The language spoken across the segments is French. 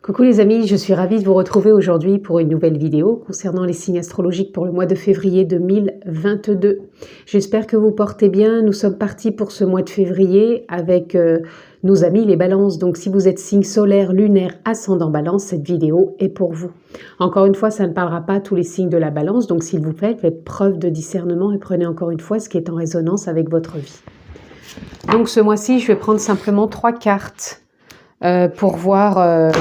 Coucou les amis, je suis ravie de vous retrouver aujourd'hui pour une nouvelle vidéo concernant les signes astrologiques pour le mois de février 2022. J'espère que vous portez bien. Nous sommes partis pour ce mois de février avec nos amis les balances. Donc si vous êtes signe solaire, lunaire, ascendant balance, cette vidéo est pour vous. Encore une fois, ça ne parlera pas à tous les signes de la balance. Donc s'il vous plaît, faites preuve de discernement et prenez encore une fois ce qui est en résonance avec votre vie. Donc ce mois-ci, je vais prendre simplement 3 cartes pour voir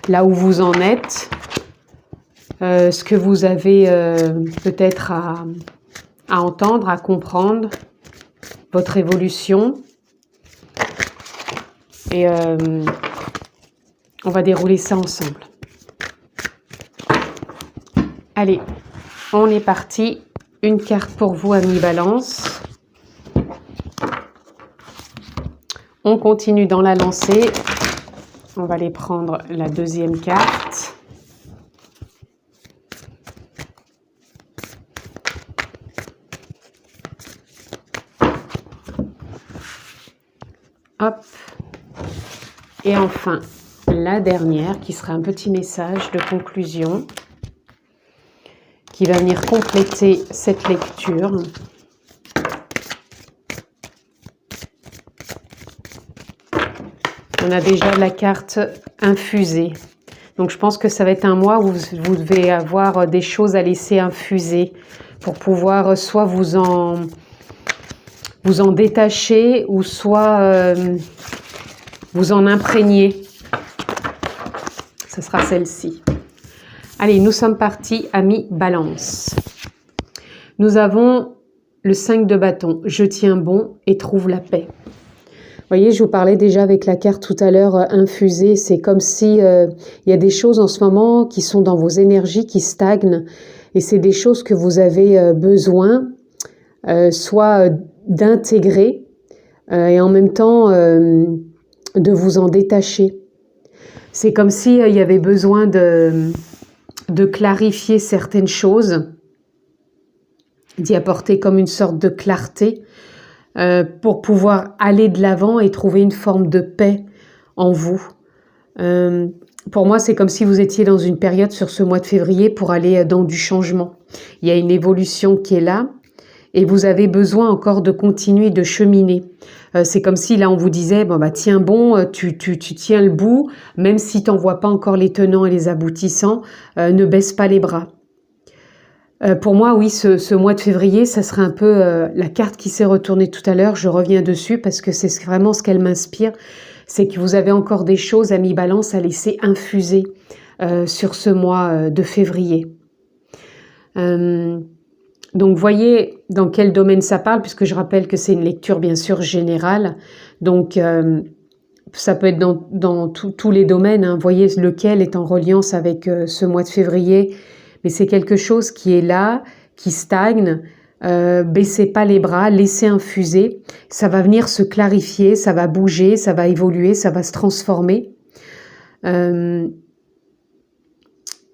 là où vous en êtes, ce que vous avez peut-être à entendre, à comprendre, votre évolution. Et on va dérouler ça ensemble. Allez, on est parti. Une carte pour vous, amis Balance. On continue dans la lancée. On va aller prendre la deuxième carte. Hop. Et enfin, la dernière qui sera un petit message de conclusion qui va venir compléter cette lecture. On a déjà la carte infusée. Donc je pense que ça va être un mois où vous devez avoir des choses à laisser infuser pour pouvoir soit vous en détacher ou soit vous en imprégner. Ce sera celle-ci. Allez, nous sommes partis, amis Balance. Nous avons le 5 de bâton. Je tiens bon et trouve la paix. Vous voyez, je vous parlais déjà avec la carte tout à l'heure infusée. C'est comme si il y a des choses en ce moment qui sont dans vos énergies, qui stagnent. Et c'est des choses que vous avez besoin, soit d'intégrer et en même temps de vous en détacher. C'est comme si il y avait besoin de clarifier certaines choses, d'y apporter comme une sorte de clarté. Pour pouvoir aller de l'avant et trouver une forme de paix en vous. Pour moi, c'est comme si vous étiez dans une période sur ce mois de février pour aller dans du changement. Il y a une évolution qui est là et vous avez besoin encore de continuer de cheminer. C'est comme si là on vous disait, bon, bah, tiens bon, tu tiens le bout, même si tu n'en vois pas encore les tenants et les aboutissants, ne baisse pas les bras. Pour moi, oui, ce mois de février, ça serait un peu la carte qui s'est retournée tout à l'heure. Je reviens dessus parce que c'est vraiment ce qu'elle m'inspire. C'est que vous avez encore des choses, amis Balance, à laisser infuser sur ce mois de février. Donc, voyez dans quel domaine ça parle, puisque je rappelle que c'est une lecture, bien sûr, générale. Donc, ça peut être dans tous les domaines. Hein. Voyez lequel est en reliance avec ce mois de février. Mais c'est quelque chose qui est là, qui stagne. Baissez pas les bras, laissez infuser. Ça va venir se clarifier, ça va bouger, ça va évoluer, ça va se transformer. Et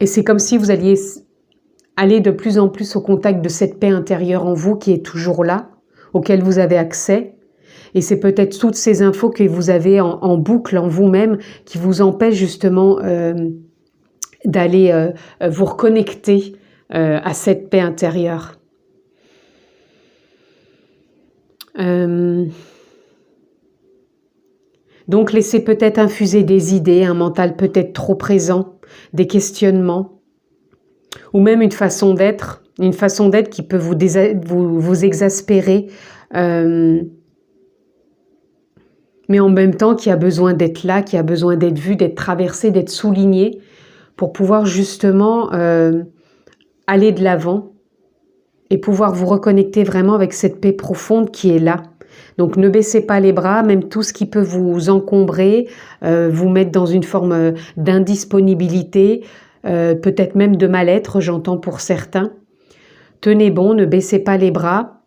c'est comme si vous alliez aller de plus en plus au contact de cette paix intérieure en vous qui est toujours là, auquel vous avez accès. Et c'est peut-être toutes ces infos que vous avez en boucle en vous-même qui vous empêchent justement d'aller vous reconnecter à cette paix intérieure. Donc laissez peut-être infuser des idées, un mental peut-être trop présent, des questionnements, ou même une façon d'être qui peut vous exaspérer, mais en même temps qui a besoin d'être là, qui a besoin d'être vu, d'être traversé, d'être souligné, pour pouvoir justement aller de l'avant et pouvoir vous reconnecter vraiment avec cette paix profonde qui est là. Donc ne baissez pas les bras, même tout ce qui peut vous encombrer, vous mettre dans une forme d'indisponibilité, peut-être même de mal-être, j'entends pour certains. Tenez bon, ne baissez pas les bras.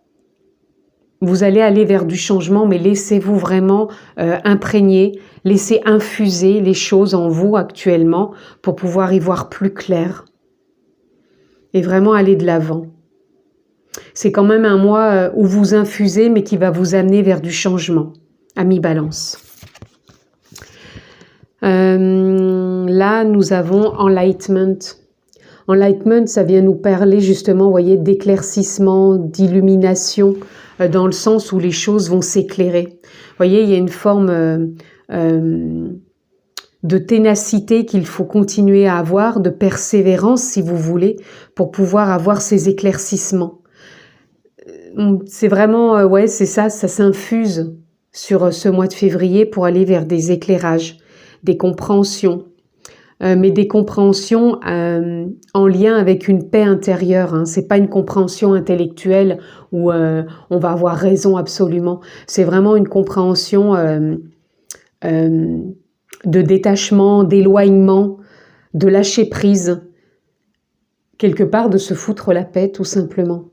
Vous allez aller vers du changement, mais laissez-vous vraiment imprégner, laissez infuser les choses en vous actuellement pour pouvoir y voir plus clair et vraiment aller de l'avant. C'est quand même un mois où vous infusez, mais qui va vous amener vers du changement, amis Balance. Là, nous avons Enlightenment. Enlightenment, ça vient nous parler justement, vous voyez, d'éclaircissement, d'illumination, dans le sens où les choses vont s'éclairer. Vous voyez, il y a une forme de ténacité qu'il faut continuer à avoir, de persévérance, si vous voulez, pour pouvoir avoir ces éclaircissements. C'est vraiment, ouais, c'est ça s'infuse sur ce mois de février pour aller vers des éclairages, des compréhensions, mais des compréhensions en lien avec une paix intérieure. Hein. C'est pas une compréhension intellectuelle où on va avoir raison absolument. C'est vraiment une compréhension de détachement, d'éloignement, de lâcher prise, quelque part de se foutre la paix tout simplement.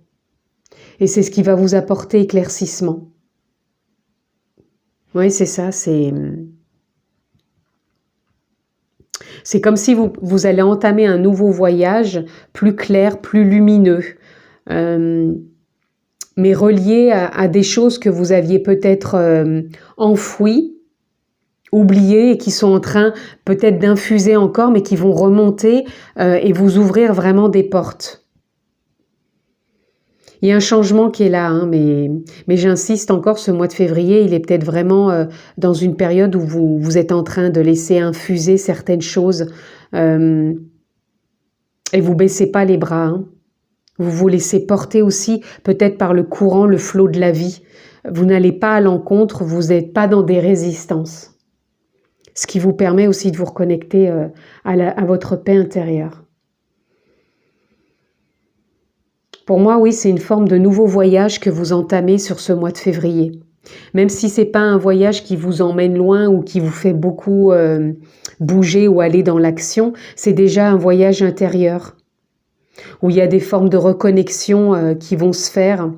Et c'est ce qui va vous apporter éclaircissement. Oui, c'est ça, c'est comme si vous allez entamer un nouveau voyage plus clair, plus lumineux, mais relié à des choses que vous aviez peut-être enfouies, oubliées et qui sont en train peut-être d'infuser encore, mais qui vont remonter et vous ouvrir vraiment des portes. Il y a un changement qui est là, hein, mais j'insiste encore, ce mois de février, il est peut-être vraiment dans une période où vous êtes en train de laisser infuser certaines choses et vous baissez pas les bras. Hein. Vous vous laissez porter aussi peut-être par le courant, le flot de la vie. Vous n'allez pas à l'encontre, vous n'êtes pas dans des résistances. Ce qui vous permet aussi de vous reconnecter à votre paix intérieure. Pour moi, oui, c'est une forme de nouveau voyage que vous entamez sur ce mois de février. Même si c'est pas un voyage qui vous emmène loin ou qui vous fait beaucoup bouger ou aller dans l'action, c'est déjà un voyage intérieur où il y a des formes de reconnexion qui vont se faire,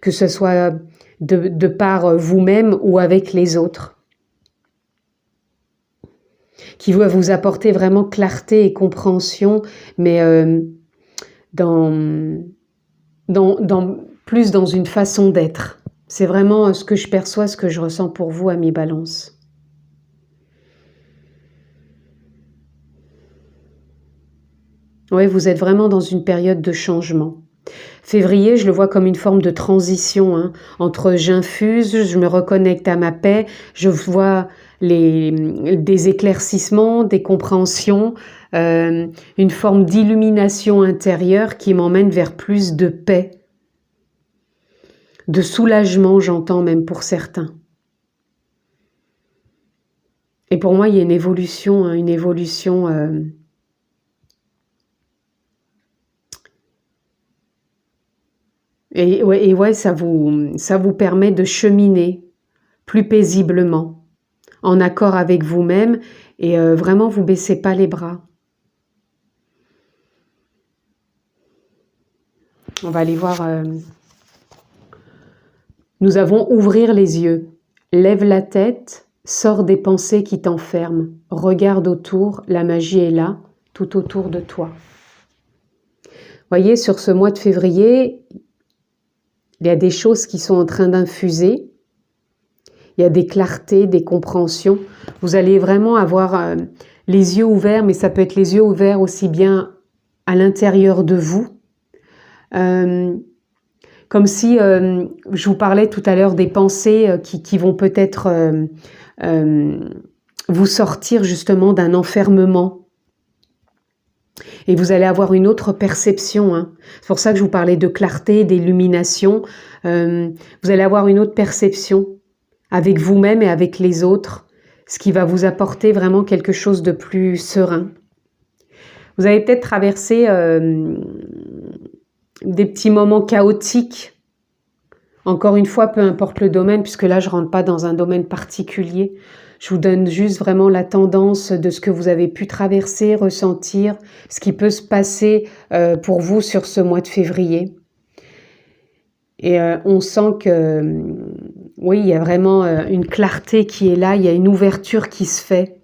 que ce soit de par vous-même ou avec les autres, qui va vous apporter vraiment clarté et compréhension, mais plus dans une façon d'être. C'est vraiment ce que je perçois, ce que je ressens pour vous, amis Balance. Oui, vous êtes vraiment dans une période de changement. Février, je le vois comme une forme de transition, hein, entre j'infuse, je me reconnecte à ma paix, je vois des éclaircissements, des compréhensions, une forme d'illumination intérieure qui m'emmène vers plus de paix, de soulagement, j'entends même pour certains. Et pour moi, il y a une évolution, hein, Et ouais, ça vous permet de cheminer plus paisiblement, en accord avec vous-même, et vraiment vous baissez pas les bras. On va aller voir. Nous avons ouvrir les yeux. Lève la tête, sors des pensées qui t'enferment. Regarde autour, la magie est là, tout autour de toi. Voyez, sur ce mois de février, il y a des choses qui sont en train d'infuser. Il y a des clartés, des compréhensions. Vous allez vraiment avoir les yeux ouverts, mais ça peut être les yeux ouverts aussi bien à l'intérieur de vous. Comme si, je vous parlais tout à l'heure des pensées qui vont peut-être vous sortir justement d'un enfermement. Et vous allez avoir une autre perception. Hein. C'est pour ça que je vous parlais de clarté, d'illumination. Vous allez avoir une autre perception avec vous-même et avec les autres, ce qui va vous apporter vraiment quelque chose de plus serein. Vous avez peut-être traversé des petits moments chaotiques. Encore une fois, peu importe le domaine, puisque là, je ne rentre pas dans un domaine particulier. Je vous donne juste vraiment la tendance de ce que vous avez pu traverser, ressentir, ce qui peut se passer pour vous sur ce mois de février. Et on sent que, oui, il y a vraiment une clarté qui est là, il y a une ouverture qui se fait.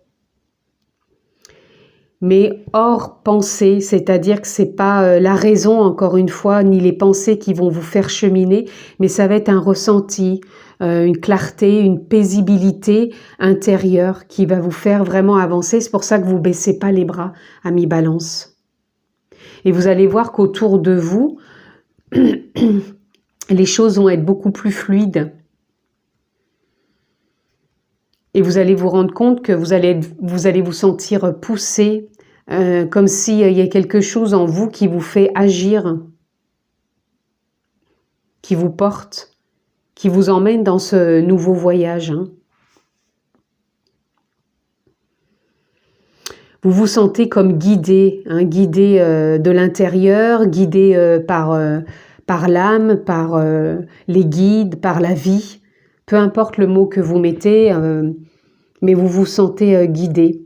mais hors pensée, c'est-à-dire que c'est pas la raison, encore une fois, ni les pensées qui vont vous faire cheminer, mais ça va être un ressenti, une clarté, une paisibilité intérieure qui va vous faire vraiment avancer. C'est pour ça que vous baissez pas les bras, amis Balance. Et vous allez voir qu'autour de vous, les choses vont être beaucoup plus fluides. Et vous allez vous rendre compte que vous allez vous sentir poussé, comme s'il y a quelque chose en vous qui vous fait agir, qui vous porte, qui vous emmène dans ce nouveau voyage. Vous vous sentez comme guidé, guidé de l'intérieur, guidé par l'âme, par les guides, par la vie. Peu importe le mot que vous mettez, mais vous vous sentez guidé.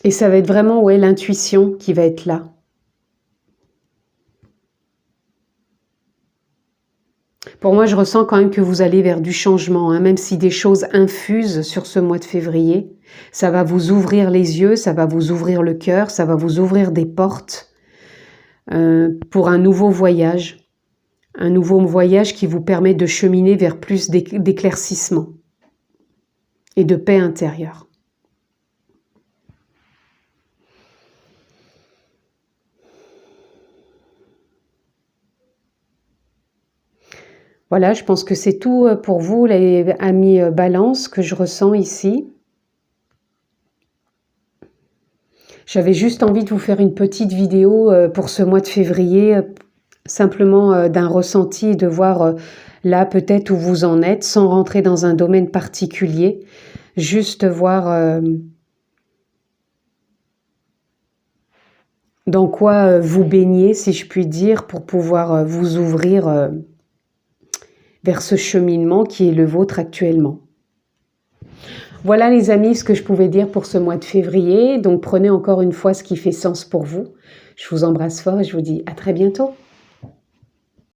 Et ça va être vraiment l'intuition qui va être là. Pour moi, je ressens quand même que vous allez vers du changement, même si des choses infusent sur ce mois de février. Ça va vous ouvrir les yeux, ça va vous ouvrir le cœur, ça va vous ouvrir des portes pour un nouveau voyage. Un nouveau voyage qui vous permet de cheminer vers plus d'éclaircissement et de paix intérieure. Voilà, je pense que c'est tout pour vous, les amis Balance, que je ressens ici. J'avais juste envie de vous faire une petite vidéo pour ce mois de février, simplement d'un ressenti et de voir là peut-être où vous en êtes, sans rentrer dans un domaine particulier, juste voir dans quoi vous baignez, si je puis dire, pour pouvoir vous ouvrir vers ce cheminement qui est le vôtre actuellement. Voilà les amis, ce que je pouvais dire pour ce mois de février. Donc prenez encore une fois ce qui fait sens pour vous. Je vous embrasse fort et je vous dis à très bientôt.